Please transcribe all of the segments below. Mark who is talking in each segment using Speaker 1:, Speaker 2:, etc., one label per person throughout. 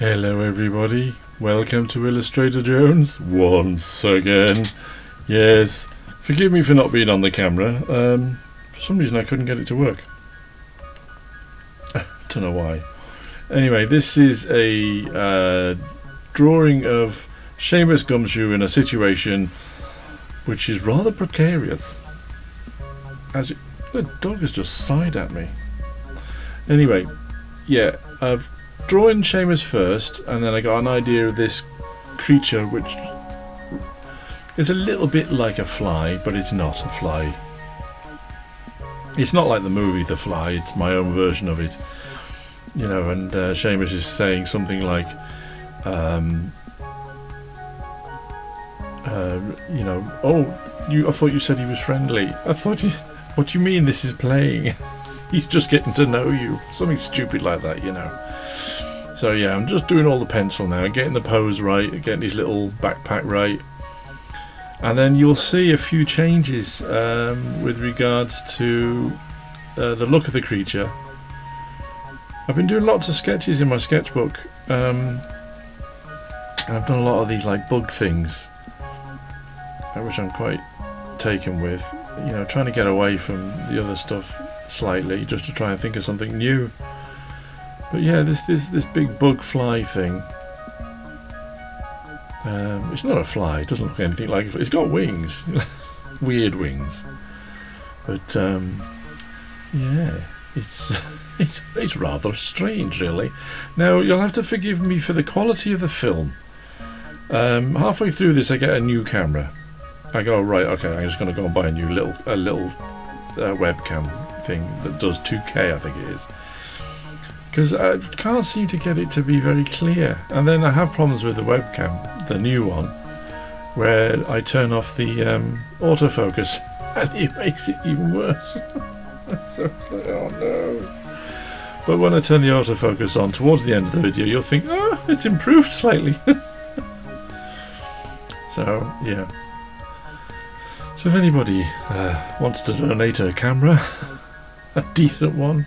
Speaker 1: Hello everybody, welcome to Illustrator Jones once again. Yes, forgive me for not being on the camera. For some reason I couldn't get it to work. Don't know why. Anyway, this is a drawing of Shamus Gumshoe in a situation which is rather precarious. The dog has just sighed at me. Anyway, yeah, I've drawn Shamus first, and then I got an idea of this creature which is a little bit like a fly, but it's not a fly. It's not like the movie The Fly, it's my own version of it. You know, and Shamus is saying something like, you know, I thought you said he was friendly. What do you mean this is playing? He's just getting to know you. Something stupid like that, you know. So yeah, I'm just doing all the pencil now, getting the pose right, getting his little backpack right. And then you'll see a few changes with regards to the look of the creature. I've been doing lots of sketches in my sketchbook. And I've done a lot of these like bug things, which I'm quite taken with. You know, trying to get away from the other stuff slightly, just to try and think of something new. But yeah, this big bug fly thing. It's not a fly. It doesn't look anything like it. It's got wings, weird wings. But yeah, it's rather strange, really. Now you'll have to forgive me for the quality of the film. Halfway through this, I get a new camera. I go, right, okay, I'm just going to go and buy a little webcam thing that does 2K, I think it is. Because I can't seem to get it to be very clear. And then I have problems with the webcam, the new one, where I turn off the autofocus and it makes it even worse. So it's like, oh no. But when I turn the autofocus on towards the end of the video, you'll think, oh, it's improved slightly. So, yeah. So if anybody wants to donate a camera, a decent one,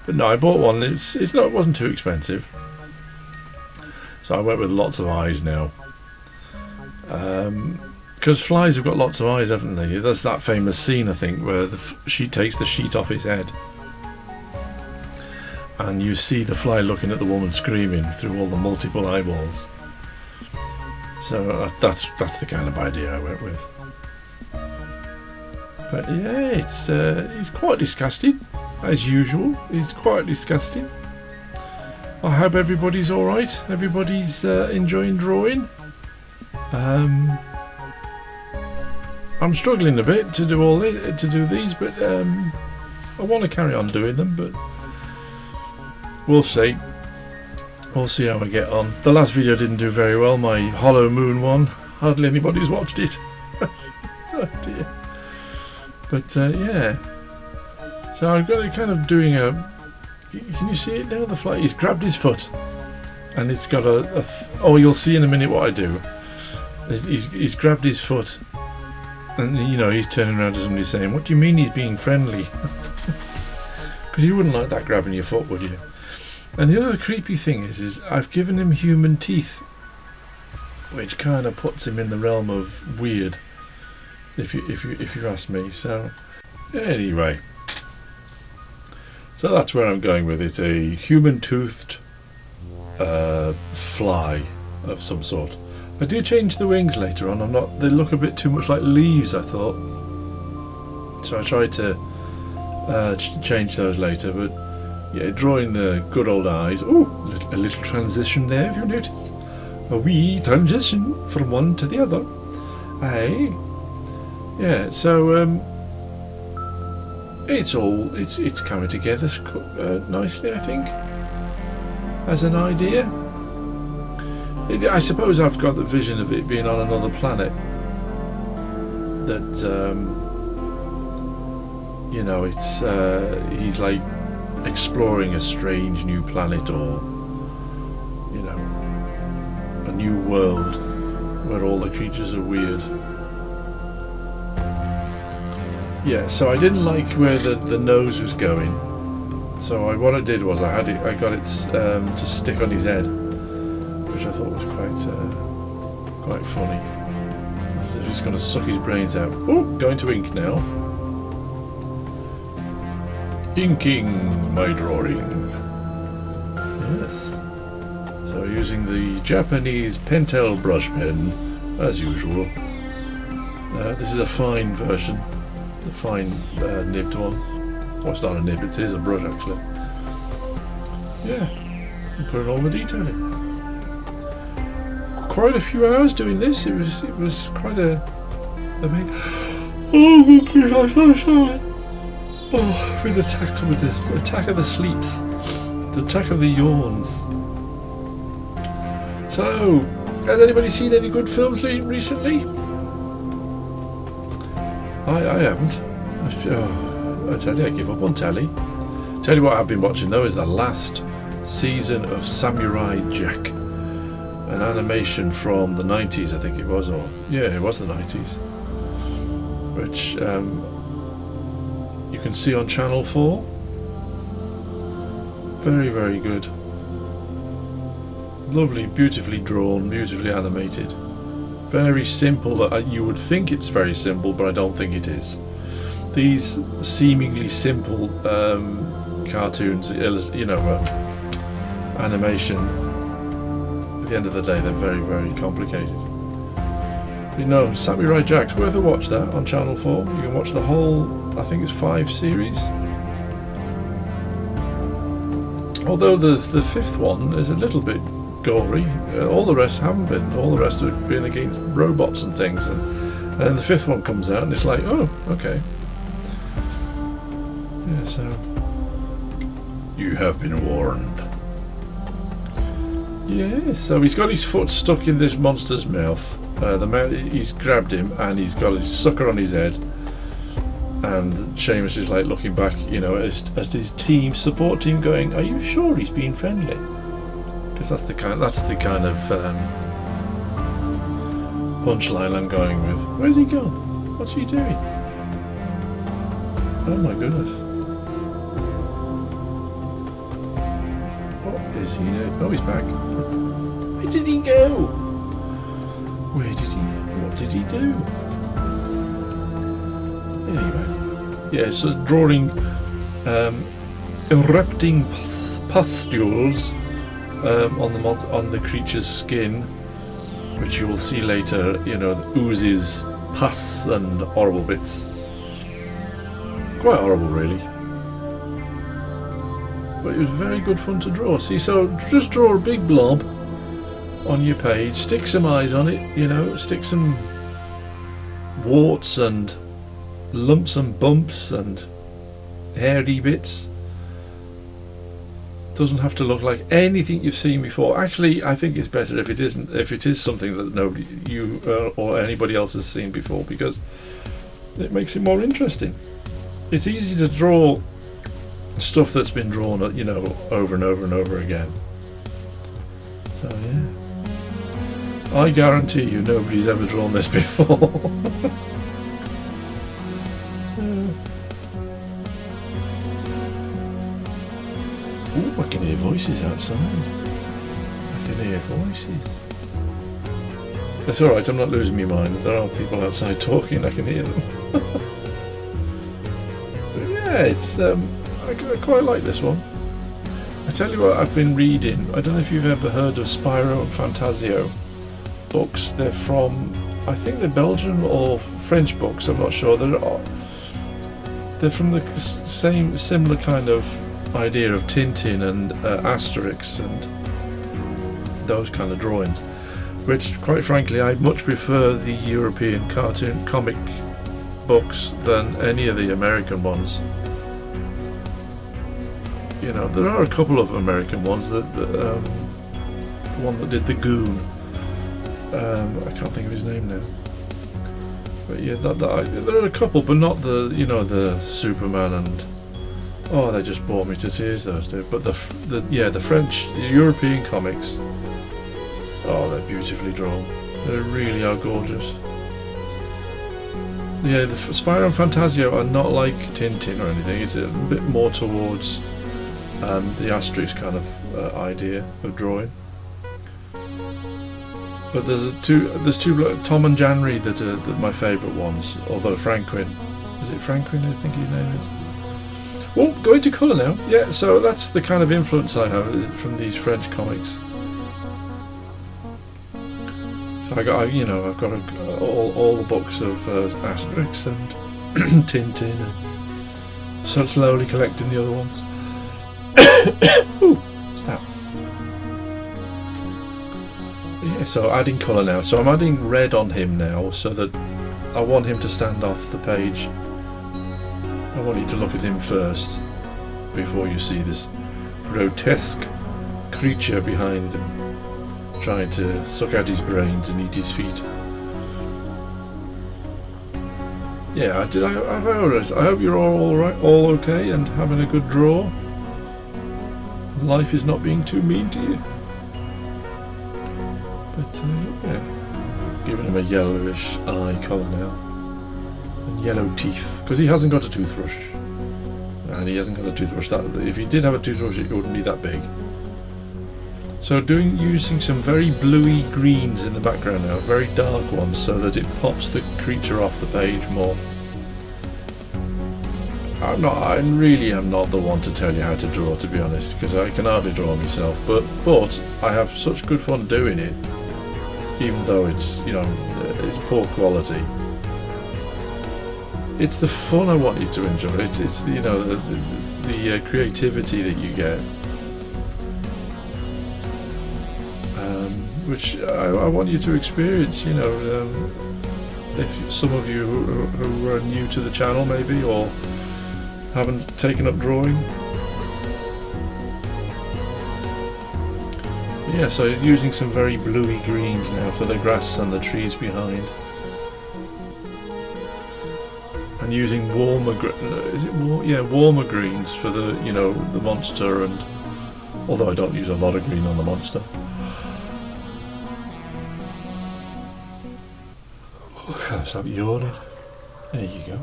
Speaker 1: but no, I bought one. It wasn't too expensive, so I went with lots of eyes now. Because flies have got lots of eyes, haven't they? There's that famous scene, I think, where she takes the sheet off his head, and you see the fly looking at the woman screaming through all the multiple eyeballs. So that's the kind of idea I went with. But yeah, it's quite disgusting, as usual. It's quite disgusting. I hope everybody's all right. Everybody's enjoying drawing. I'm struggling a bit to do these, but I want to carry on doing them. But we'll see. We'll see how I get on. The last video didn't do very well. My Hollow Moon one. Hardly anybody's watched it. Oh dear. But yeah, so I've got it kind of doing a. Can you see it now? The fly. He's grabbed his foot, and it's got oh, you'll see in a minute what I do. He's grabbed his foot, and you know he's turning around to somebody saying, "What do you mean he's being friendly?" Because you wouldn't like that grabbing your foot, would you? And the other creepy thing is I've given him human teeth, which kind of puts him in the realm of weird. If you ask me. So anyway, so that's where I'm going with it. A human-toothed fly of some sort. I do change the wings later on. They look a bit too much like leaves, I thought. So I tried to change those later. But yeah, drawing the good old eyes. Ooh, a little transition there. If you notice, a wee transition from one to the other. Aye. Yeah, so it's coming together nicely, I think, as an idea. I suppose I've got the vision of it being on another planet. That you know, he's like exploring a strange new planet, or you know, a new world where all the creatures are weird. Yeah, so I didn't like where the nose was going, so what I did was I got it to stick on his head, which I thought was quite funny. As if he's going to suck his brains out. Oh, going to ink now. Inking my drawing. Yes. So using the Japanese Pentel brush pen, as usual. This is a fine version, the fine nibbed one. Well, it's not a nib, it is a brush actually. Yeah, I'm putting all the detail in. Quite a few hours doing this. It was quite a big. Oh, I've been attacked with the attack of the sleeps, the attack of the yawns. So, has anybody seen any good films recently? I haven't. I tell you, I give up on telly. Tell you what I've been watching though is the last season of Samurai Jack, an animation from the 90s, I think it was, or yeah, it was the 90s, which you can see on Channel 4. Very, very good. Lovely, beautifully drawn, beautifully animated. Very simple. You would think it's very simple, but I don't think it is. These seemingly simple cartoons, animation, at the end of the day, they're very, very complicated. You know, Samurai Jack's worth a watch. That on Channel 4. You can watch the whole, I think it's 5 series. Although the 5th one is a little bit gory. All the rest haven't been. All the rest have been against robots and things. And then the 5th one comes out and it's like, oh, okay. Yeah, so you have been warned. Yeah, so he's got his foot stuck in this monster's mouth. He's grabbed him and he's got his sucker on his head. And Shamus is like looking back, as his support team, going, "Are you sure he's being friendly?" Because that's the kind of punchline I'm going with. Where's he gone? What's he doing? Oh my goodness! What is he doing? Oh, he's back. Where did he go? What did he do? Anyway, yeah. So drawing erupting pustules on the creature's skin, which you will see later. Oozes pus and horrible bits. Quite horrible, really. But it was very good fun to draw. See, so just draw a big blob on your page, stick some eyes on it, stick some warts and lumps and bumps and hairy bits. Doesn't have to look like anything you've seen before. Actually, I think it's better if it isn't. If it is something that you or anybody else has seen before, because it makes it more interesting. It's easy to draw stuff that's been drawn, over and over and over again. So yeah, I guarantee you nobody's ever drawn this before. Ooh, I can hear voices outside. I can hear voices. That's alright, I'm not losing my mind. There are people outside talking, I can hear them. But yeah, it's I quite like this one. I tell you what, I've been reading. I don't know if you've ever heard of Spyro and Fantasio books. They're from, I think they're Belgian or French books, I'm not sure. They're from the similar kind of idea of Tintin and Asterix and those kind of drawings, which quite frankly I much prefer the European cartoon comic books than any of the American ones. There are a couple of American ones. The one that did the Goon, I can't think of his name now, but yeah, there are a couple, but not the Superman and they just bore me to tears, those two. But the French, the European comics, they're beautifully drawn. They really are gorgeous. Yeah, the Spyro and Fantasio are not like Tintin or anything. It's a bit more towards the Asterix kind of idea of drawing. But there's two Tom and January that are my favourite ones. Although Franklin, is it Franklin? I think his name is. Oh, going to colour now. Yeah, so that's the kind of influence I have from these French comics. So I've got all the books of Asterix and Tintin, and so slowly collecting the other ones. Ooh, snap. Yeah, so adding colour now. So I'm adding red on him now, so that I want him to stand off the page. I want you to look at him first before you see this grotesque creature behind him, trying to suck out his brains and eat his feet. Yeah, I hope you're all right, all okay, and having a good draw. Life is not being too mean to you. But yeah, giving him a yellowish eye colour now, and yellow teeth, because he hasn't got a toothbrush, and he hasn't got a toothbrush that. If he did have a toothbrush, it wouldn't be that big. So using some very bluey greens in the background now, very dark ones, so that it pops the creature off the page more. I really am not the one to tell you how to draw, to be honest, because I can hardly draw myself. But I have such good fun doing it, even though it's it's poor quality. It's the fun I want you to enjoy. It's the creativity that you get. Which I want you to experience, if some of you who are new to the channel maybe, or haven't taken up drawing. Yeah, so using some very bluey greens now for the grass and the trees behind. And using warmer greens for the the monster, and although I don't use a lot of green on the monster. Stop yawning. There you go.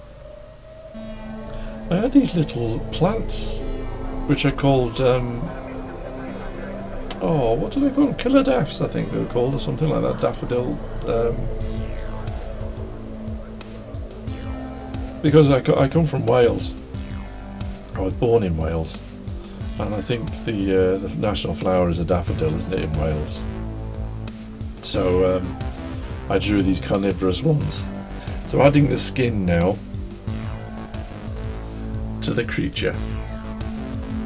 Speaker 1: I had these little plants, which are called what do they call them? Killer daffs, I think they were called, or something like that. Daffodil. Because I come from Wales. I was born in Wales, and I think the national flower is a daffodil, isn't it, in Wales? So I drew these carnivorous ones. So adding the skin now to the creature.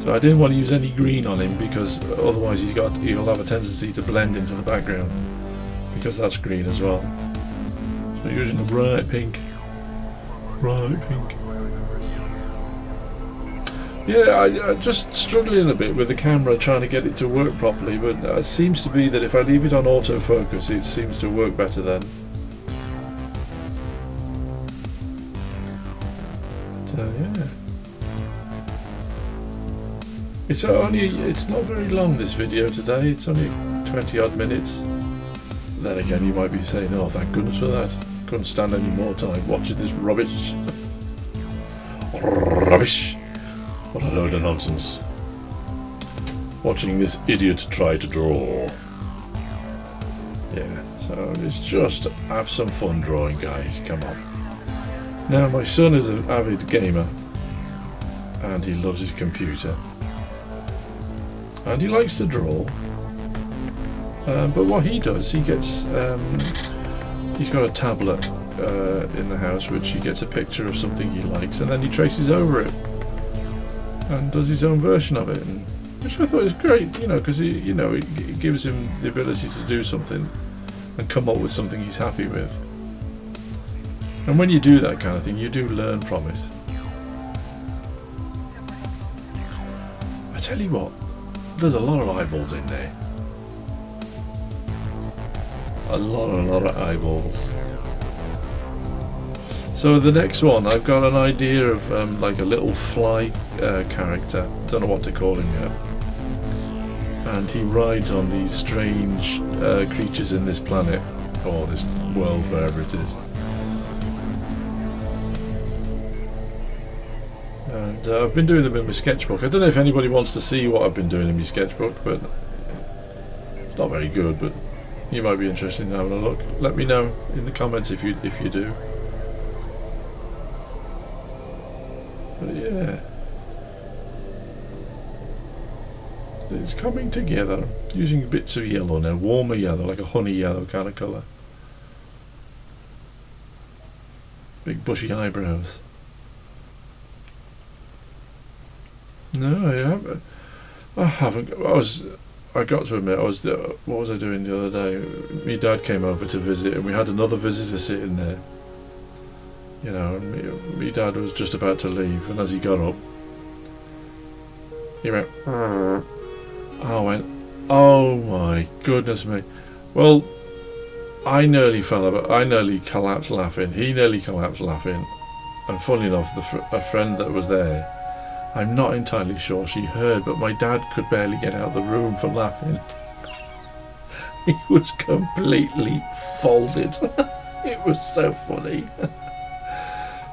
Speaker 1: So I didn't want to use any green on him, because otherwise he'll have a tendency to blend into the background, because that's green as well. So using a bright pink. Yeah, I'm just struggling a bit with the camera, trying to get it to work properly, but it seems to be that if I leave it on autofocus, it seems to work better then. So yeah, it's not very long, this video today. It's only 20 odd minutes. Then again, you might be saying, oh, thank goodness for that. Couldn't stand any more time watching this rubbish. What a load of nonsense. Watching this idiot try to draw. Yeah, so it's just have some fun drawing, guys, come on. Now, my son is an avid gamer, and he loves his computer. And he likes to draw. But what he does, he gets... he's got a tablet in the house, which he gets a picture of something he likes, and then he traces over it and does his own version of it, which I thought was great, because it gives him the ability to do something and come up with something he's happy with. And when you do that kind of thing, you do learn from it. I tell you what, there's a lot of eyeballs in there. A lot of eyeballs. So the next one, I've got an idea of like a little fly character. Don't know what to call him yet. And he rides on these strange creatures in this planet, or this world, wherever it is. And I've been doing them in my sketchbook. I don't know if anybody wants to see what I've been doing in my sketchbook, but it's not very good, but You might be interested in having a look. Let me know in the comments if you do. But yeah, it's coming together using bits of yellow now, warmer yellow, like a honey yellow kind of colour. Big bushy eyebrows. No, I haven't. I got to admit, what was I doing the other day? My dad came over to visit, and we had another visitor sitting there. You know, and my dad was just about to leave, and as he got up, he went. I went, oh my goodness me. Well, I nearly collapsed laughing. He nearly collapsed laughing. And funny enough, a friend that was there, I'm not entirely sure she heard, but my dad could barely get out of the room for laughing. He was completely folded. It was so funny.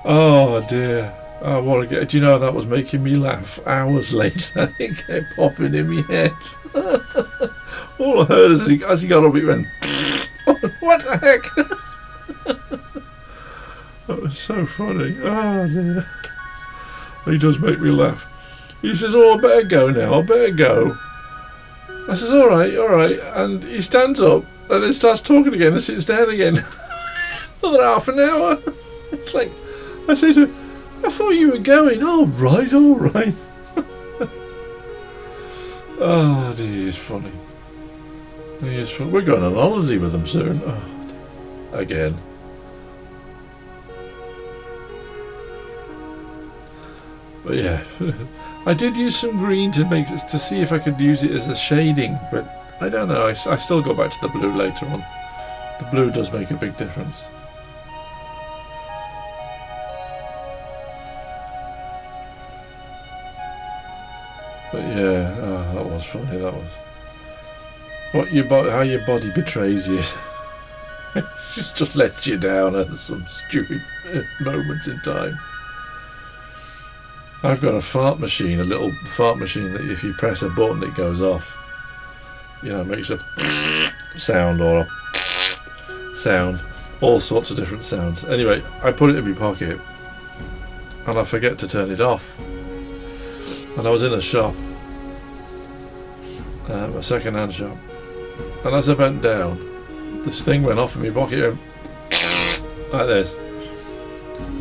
Speaker 1: Oh dear. Oh, do you know that was making me laugh hours later? It kept popping in my head. All I heard as he got up, it went, what the heck? That was so funny. Oh dear. He does make me laugh. He says, oh, I better go now, I better go. I says, alright. And he stands up and then starts talking again and sits down again. Another half an hour. It's like, I say to him, I thought you were going. All right. Oh, dear, he's funny. He is funny. We're going on holiday with them soon. Oh, again. But yeah, I did use some green to see if I could use it as a shading, but I don't know. I still go back to the blue later on. The blue does make a big difference. But yeah, that was funny. That was how your body betrays you. It just lets you down at some stupid moments in time. I've got a fart machine, a little fart machine that if you press a button it goes off. You know, it makes a sound or a sound, all sorts of different sounds. Anyway, I put it in my pocket and I forget to turn it off. And I was in a shop, a second-hand shop, and as I bent down, this thing went off in my pocket, like this.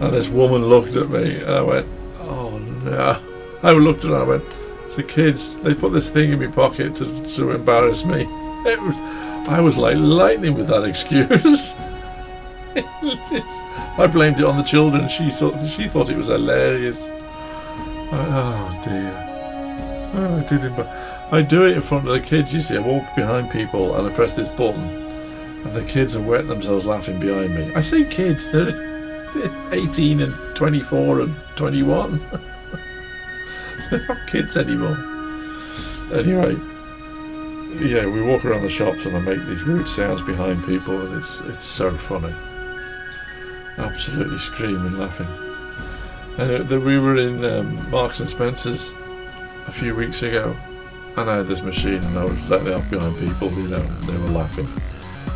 Speaker 1: And this woman looked at me, and I went, oh no. I looked at her and I went, it's the kids, they put this thing in my pocket to embarrass me. I was like lightning with that excuse. I blamed it on the children. She thought it was hilarious. Oh dear. Oh, I do it in front of the kids. You see, I walk behind people and I press this button and the kids are wetting themselves laughing behind me. I say kids, they're 18 and 24 and 21. They're not kids anymore. Anyway, yeah, we walk around the shops and I make these rude sounds behind people and it's so funny. Absolutely screaming, laughing. And we were in Marks and Spencer's a few weeks ago and I had this machine and I was letting it off behind people, you know, they were laughing.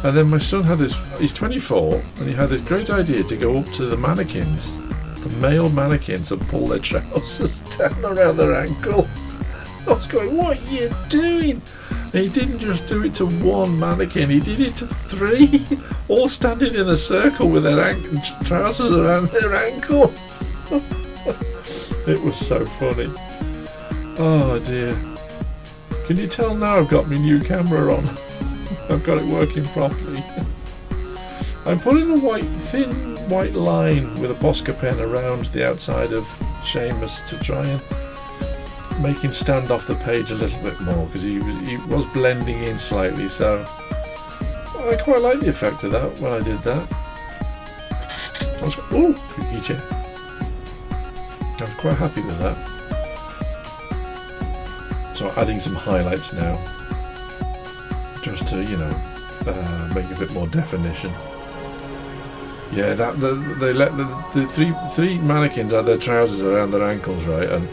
Speaker 1: And then my son had he's 24 and he had this great idea to go up to the mannequins, the male mannequins, and pull their trousers down around their ankles. I was going, what are you doing? And he didn't just do it to one mannequin, he did it to 3, all standing in a circle with their trousers around their ankles. It was so funny. Oh dear. Can you tell now I've got my new camera on? I've got it working properly. I'm putting a thin white line with a Posca pen around the outside of Shamus to try and make him stand off the page a little bit more because he was blending in slightly, so I quite like the effect of that when I did that. Ooh, creaky chair. I was quite happy with that. So adding some highlights now, just to, you know, make a bit more definition. Yeah, they let the three mannequins had their trousers around their ankles, right? And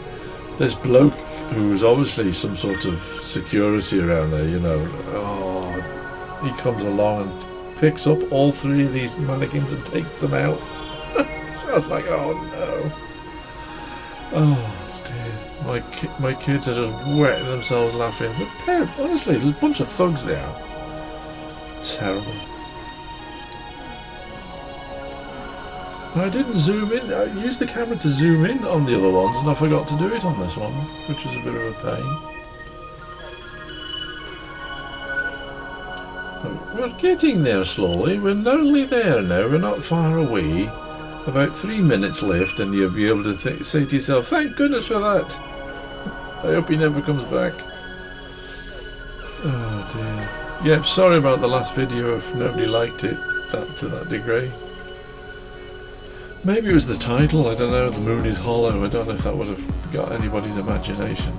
Speaker 1: this bloke who was obviously some sort of security around there, you know, he comes along and picks up all 3 of these mannequins and takes them out. So I was like, oh no. Oh dear. My kids are just wetting themselves laughing. But honestly, there's a bunch of thugs there. Terrible. And I didn't zoom in. I used the camera to zoom in on the other ones, and I forgot to do it on this one, which was a bit of a pain. We're getting there slowly. We're nearly there now. We're not far away. About 3 minutes left, and you'll be able to say to yourself, "Thank goodness for that. I hope he never comes back." Oh dear. Yep. Sorry about the last video if nobody liked it to that degree. Maybe it was the title. I don't know. The moon is hollow. I don't know if that would have got anybody's imagination.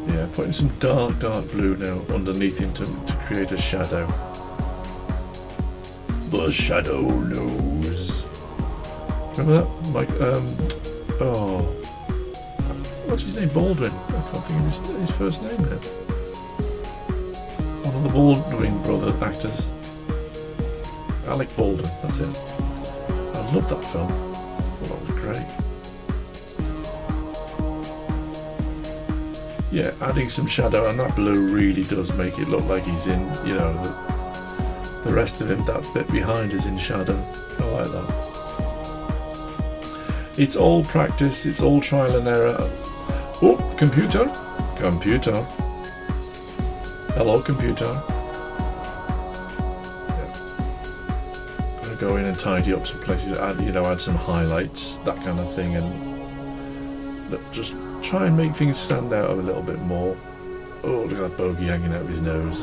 Speaker 1: Yeah, putting some dark blue now underneath him to create a shadow. The shadow knows. Remember that? Like, oh, what's his name? Baldwin. I can't think of his first name now. One of the Baldwin brother actors. Alec Baldwin. That's it. I love that film. I thought that was great. Yeah, adding some shadow, and that blue really does make it look like he's in, you know, the rest of him, that bit behind is in shadow. I like that. It's all practice, it's all trial and error. Oh, computer. Hello, computer. Yeah. Gonna go in and tidy up some places, add some highlights, that kind of thing, and just try and make things stand out a little bit more. Oh, look at that bogey hanging out of his nose.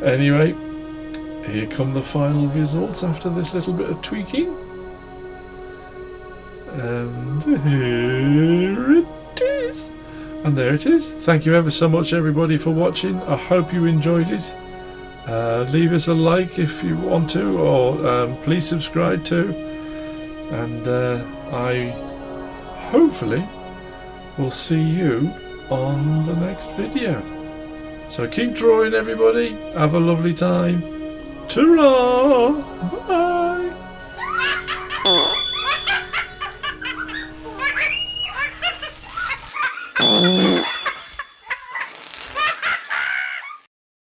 Speaker 1: Anyway, here come the final results after this little bit of tweaking. And here it is. And there it is. Thank you ever so much, everybody, for watching. I hope you enjoyed it. Leave us a like if you want to, or please subscribe too. And I hopefully will see you on the next video. So keep drawing, everybody. Have a lovely time. Ta-ra! Bye.